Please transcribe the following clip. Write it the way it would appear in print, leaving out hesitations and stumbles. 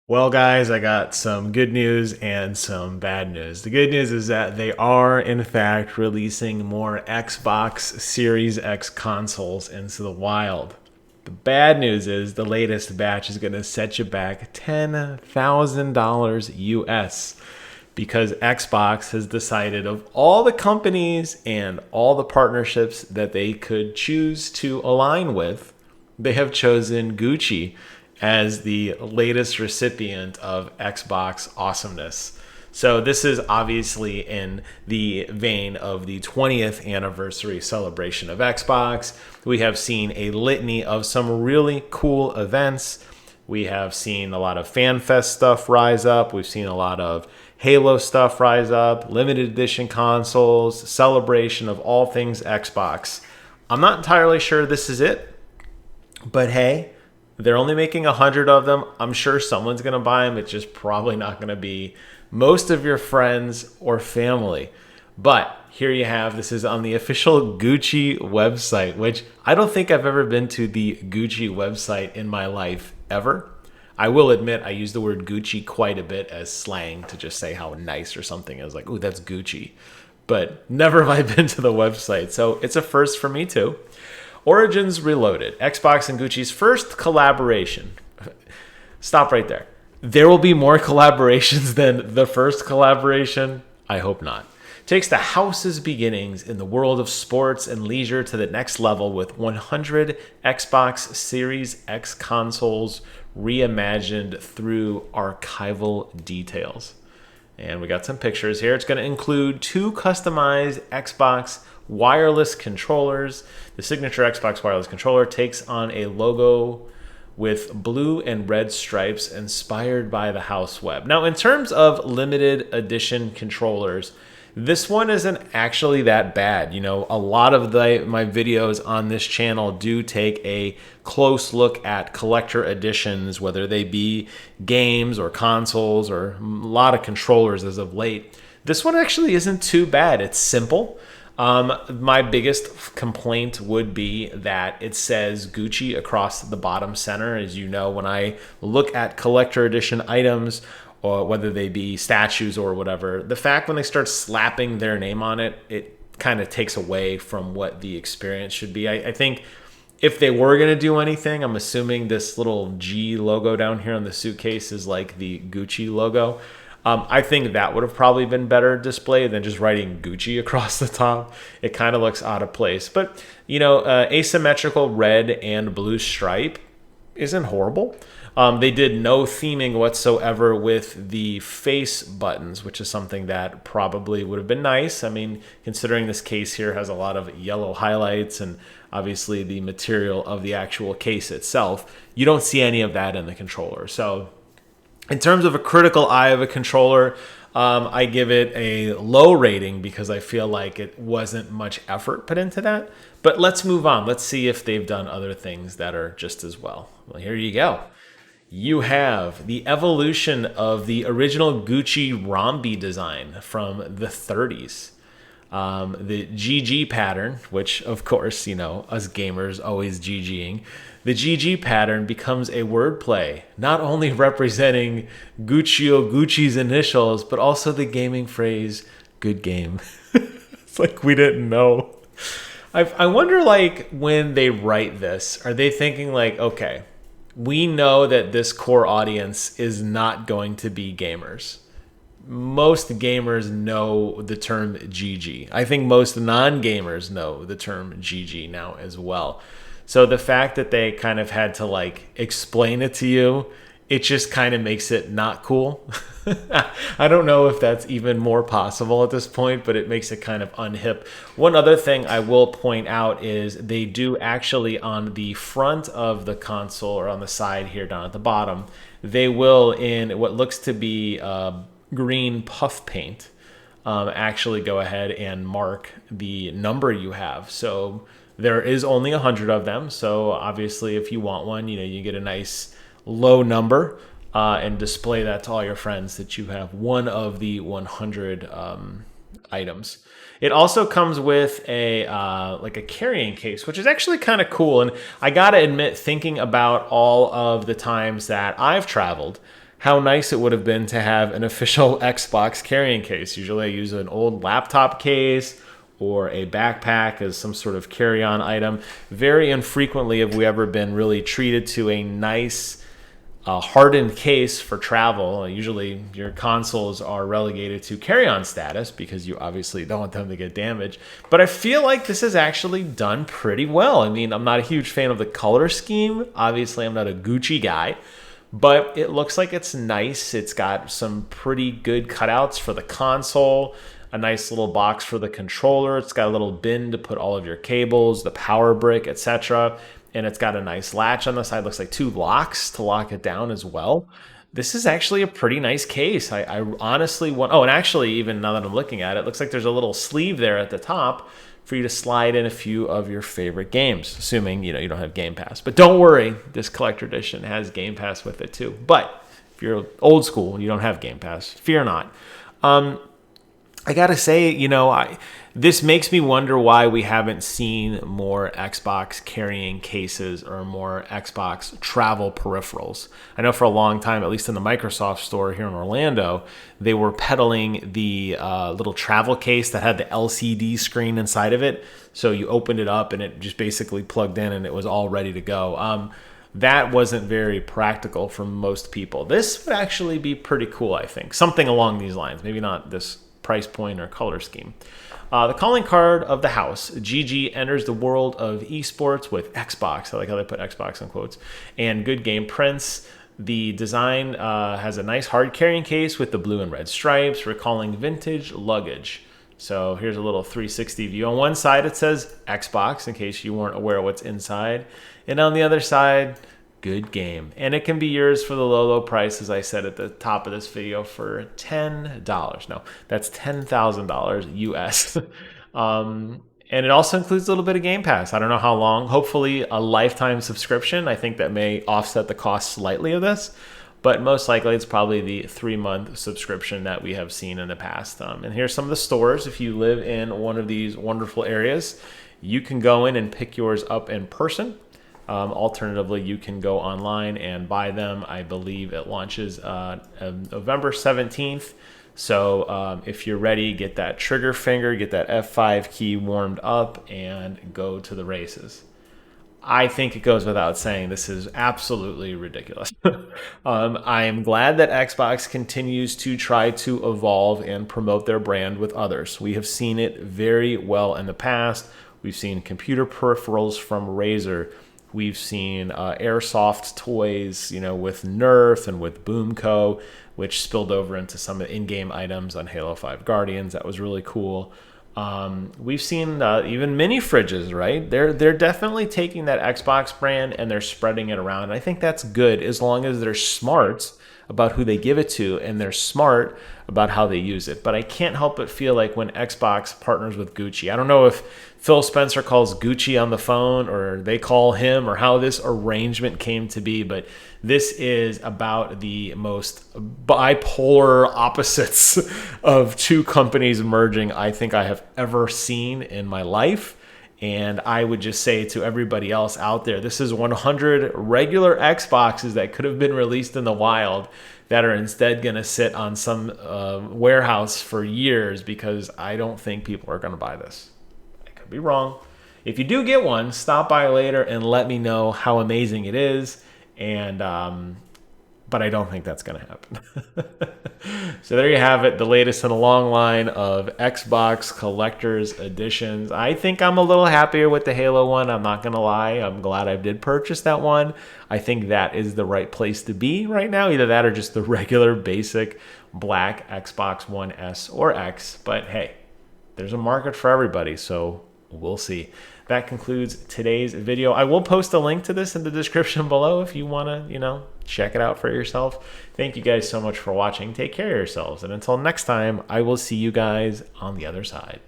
Well, guys, I got some good news and some bad news. The good news is that they are, in fact, releasing more Xbox Series X consoles into the wild. The bad news is the latest batch is going to set you back $10,000 US because Xbox has decided, of all the companies and all the partnerships that they could choose to align with, they have chosen Gucci as the latest recipient of Xbox awesomeness. So this is obviously in the vein of the 20th anniversary celebration of Xbox. We have seen a litany of some really cool events. We have seen a lot of FanFest stuff rise up. We've seen a lot of Halo stuff rise up, limited edition consoles, celebration of all things Xbox. I'm not entirely sure this is it, but hey, they're only making 100 of them. I'm sure someone's going to buy them. It's just probably not going to be most of your friends or family. But here you have, this is on the official Gucci website, which I don't think I've ever been to the Gucci website in my life ever. I will admit I use the word Gucci quite a bit as slang to just say how nice or something is. Like, ooh, that's Gucci. But never have I been to the website. So it's a first for me too. Origins Reloaded, Xbox and Gucci's first collaboration. Stop right there. There will be more collaborations than the first collaboration? I hope not. Takes the house's beginnings in the world of sports and leisure to the next level with 100 Xbox Series X consoles reimagined through archival details. And we got some pictures here. It's going to include 2 customized Xbox wireless controllers. The signature Xbox wireless controller takes on a logo with blue and red stripes inspired by the house web. Now, in terms of limited edition controllers, this one isn't actually that bad. You know, a lot of my videos on this channel do take a close look at collector editions, whether they be games or consoles or a lot of controllers as of late. This one actually isn't too bad. It's simple. My biggest complaint would be that it says Gucci across the bottom center. As you know, when I look at collector edition items, or whether they be statues or whatever, the fact when they start slapping their name on it, it kind of takes away from what the experience should be. I think if they were going to do anything, I'm assuming this little G logo down here on the suitcase is like the Gucci logo. I think that would have probably been better displayed than just writing Gucci across the top. It kind of looks out of place. But, you know, asymmetrical red and blue stripe isn't horrible. They did no theming whatsoever with the face buttons, which is something that probably would have been nice. I mean, considering this case here has a lot of yellow highlights and obviously the material of the actual case itself, you don't see any of that in the controller. So in terms of a critical eye of a controller, I give it a low rating because I feel like it wasn't much effort put into that. But let's move on. Let's see if they've done other things that are just as well. Well, here you go. You have the evolution of the original Gucci rhombi design from the 30s. The GG pattern, which of course, you know, us gamers always GGing. The GG pattern becomes a wordplay, not only representing Gucci's initials, but also the gaming phrase, good game. It's like we didn't know. I wonder, like, when they write this, are they thinking like, okay, we know that this core audience is not going to be gamers. Most gamers know the term GG. I think most non-gamers know the term GG now as well. So the fact that they kind of had to like explain it to you, it just kind of makes it not cool. I don't know if that's even more possible at this point, but it makes it kind of unhip. One other thing I will point out is they do actually on the front of the console or on the side here down at the bottom, they will in what looks to be green puff paint actually go ahead and mark the number you have. So there is only 100 of them. So obviously if you want one, you know, you get a nice low number and display that to all your friends that you have one of the 100 items. It also comes with a like a carrying case, which is actually kind of cool. And I gotta admit, thinking about all of the times that I've traveled, how nice it would have been to have an official Xbox carrying case. Usually I use an old laptop case or a backpack as some sort of carry-on item. Very infrequently have we ever been really treated to a nice hardened case for travel. Usually your consoles are relegated to carry-on status because you obviously don't want them to get damaged. But I feel like this is actually done pretty well. I mean, I'm not a huge fan of the color scheme. Obviously, I'm not a Gucci guy. But it looks like it's nice. It's got some pretty good cutouts for the console, a nice little box for the controller. It's got a little bin to put all of your cables, the power brick, etc. And it's got a nice latch on the side. Looks like 2 locks to lock it down as well. This is actually a pretty nice case. I honestly want... Oh, and actually, even now that I'm looking at it, it looks like there's a little sleeve there at the top for you to slide in a few of your favorite games, assuming you don't have Game Pass. But don't worry, this collector edition has Game Pass with it too. But if you're old school and you don't have Game Pass, fear not. I gotta say, this makes me wonder why we haven't seen more Xbox carrying cases or more Xbox travel peripherals. I know for a long time, at least in the Microsoft store here in Orlando, they were peddling the little travel case that had the LCD screen inside of it. So you opened it up and it just basically plugged in and it was all ready to go. That wasn't very practical for most people. This would actually be pretty cool, I think. Something along these lines. Maybe not this price point or color scheme. The calling card of the house, GG enters the world of esports with Xbox. I like how they put Xbox in quotes. And Good Game prints. The design has a nice hard carrying case with the blue and red stripes, recalling vintage luggage. So here's a little 360 view. On one side it says Xbox, in case you weren't aware of what's inside. And on the other side, Good Game. And it can be yours for the low price, as I said at the top of this video, for $10. No, that's $10,000 US. And it also includes a little bit of Game Pass. I don't know how long. Hopefully a lifetime subscription. I think that may offset the cost slightly of this. But most likely it's probably the 3-month subscription that we have seen in the past. And here's some of the stores. If you live in one of these wonderful areas, you can go in and pick yours up in person. Alternatively, you can go online and buy them. I believe it launches November 17th. So if you're ready, get that trigger finger, get that F5 key warmed up, and go to the races. I think it goes without saying, this is absolutely ridiculous. I am glad that Xbox continues to try to evolve and promote their brand with others. We have seen it very well in the past. We've seen computer peripherals from Razer. We've seen airsoft toys, with Nerf and with Boomco, which spilled over into some of the in-game items on Halo 5 Guardians. That was really cool. We've seen even mini fridges, right? They're definitely taking that Xbox brand and they're spreading it around. And I think that's good as long as they're smart about who they give it to and they're smart about how they use it. But I can't help but feel like when Xbox partners with Gucci, I don't know if Phil Spencer calls Gucci on the phone or they call him or how this arrangement came to be, but this is about the most bipolar opposites of two companies merging I think I have ever seen in my life. And I would just say to everybody else out there, this is 100 regular Xboxes that could have been released in the wild that are instead going to sit on some warehouse for years because I don't think people are going to buy this. I could be wrong. If you do get one, stop by later and let me know how amazing it is. And but I don't think that's going to happen. So there you have it, the latest in a long line of Xbox collector's editions. I think I'm a little happier with the Halo one. I'm not going to lie. I'm glad I did purchase that one. I think that is the right place to be right now. Either that or just the regular basic black Xbox One S or X. But hey, there's a market for everybody, so we'll see. That concludes today's video. I will post a link to this in the description below if you want to, check it out for yourself. Thank you guys so much for watching. Take care of yourselves. And until next time, I will see you guys on the other side.